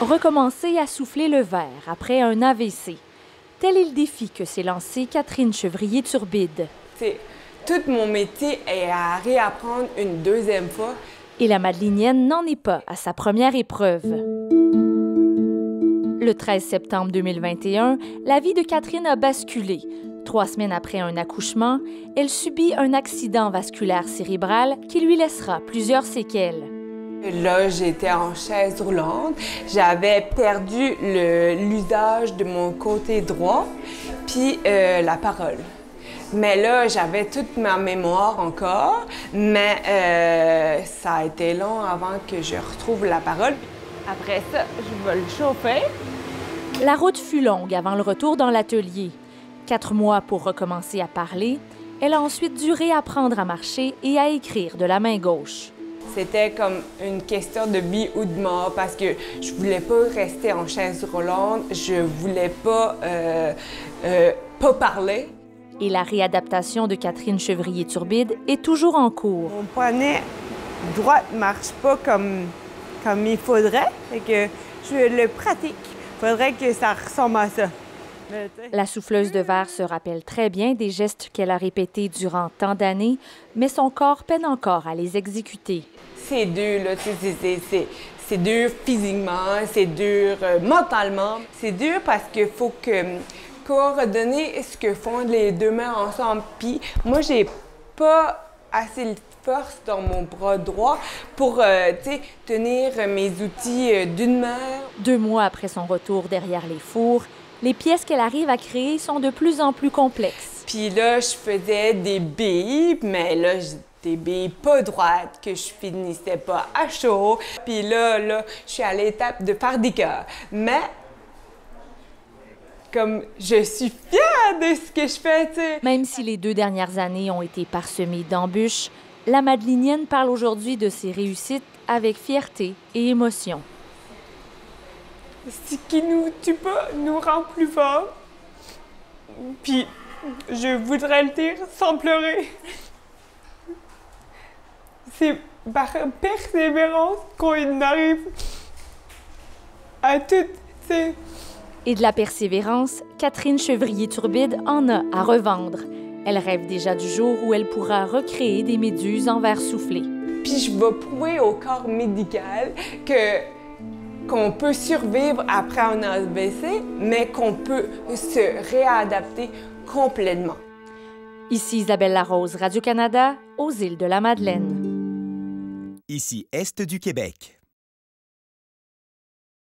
Recommencer à souffler le verre après un AVC. Tel est le défi que s'est lancé Catherine Chevrier-Turbide. Tout mon métier est à réapprendre une deuxième fois. Et la Madelinienne n'en est pas à sa première épreuve. Le 13 septembre 2021, la vie de Catherine a basculé. 3 semaines après un accouchement, elle subit un accident vasculaire cérébral qui lui laissera plusieurs séquelles. Là, j'étais en chaise roulante. J'avais perdu l'usage de mon côté droit, puis la parole. Mais là, j'avais toute ma mémoire encore, mais ça a été long avant que je retrouve la parole. Après ça, je vais le chauffer. La route fut longue avant le retour dans l'atelier. 4 mois pour recommencer à parler. Elle a ensuite dû réapprendre à marcher et à écrire de la main gauche. C'était comme une question de vie ou de mort parce que je voulais pas rester en chaise roulante, je voulais pas parler. Et la réadaptation de Catherine Chevrier-Turbide est toujours en cours. Mon poignet droit ne marche pas comme il faudrait, et que je le pratique. Il faudrait que ça ressemble à ça. La souffleuse de verre se rappelle très bien des gestes qu'elle a répétés durant tant d'années, mais son corps peine encore à les exécuter. C'est dur, là, c'est dur physiquement, c'est dur mentalement. C'est dur parce qu'il faut coordonner ce que font les deux mains ensemble. Puis moi, j'ai pas assez de force dans mon bras droit pour tenir mes outils d'une main. 2 mois après son retour derrière les fours, les pièces qu'elle arrive à créer sont de plus en plus complexes. Puis là, je faisais des billes, mais là, des billes pas droites, que je finissais pas à chaud. Puis là, je suis à l'étape de faire des cœurs. Mais, comme je suis fière de ce que je fais, tu sais. Même si les 2 dernières années ont été parsemées d'embûches, la Madelinienne parle aujourd'hui de ses réussites avec fierté et émotion. Ce qui nous tue pas nous rend plus forts. Puis, je voudrais le dire sans pleurer. C'est par persévérance qu'on arrive à tout, tu sais. Et de la persévérance, Catherine Chevrier-Turbide en a à revendre. Elle rêve déjà du jour où elle pourra recréer des méduses en verre soufflé. Puis je vais prouver au corps médical qu'on peut survivre après un AVC, mais qu'on peut se réadapter complètement. Ici Isabelle Larose, Radio-Canada, aux îles de la Madeleine. Ici Est du Québec.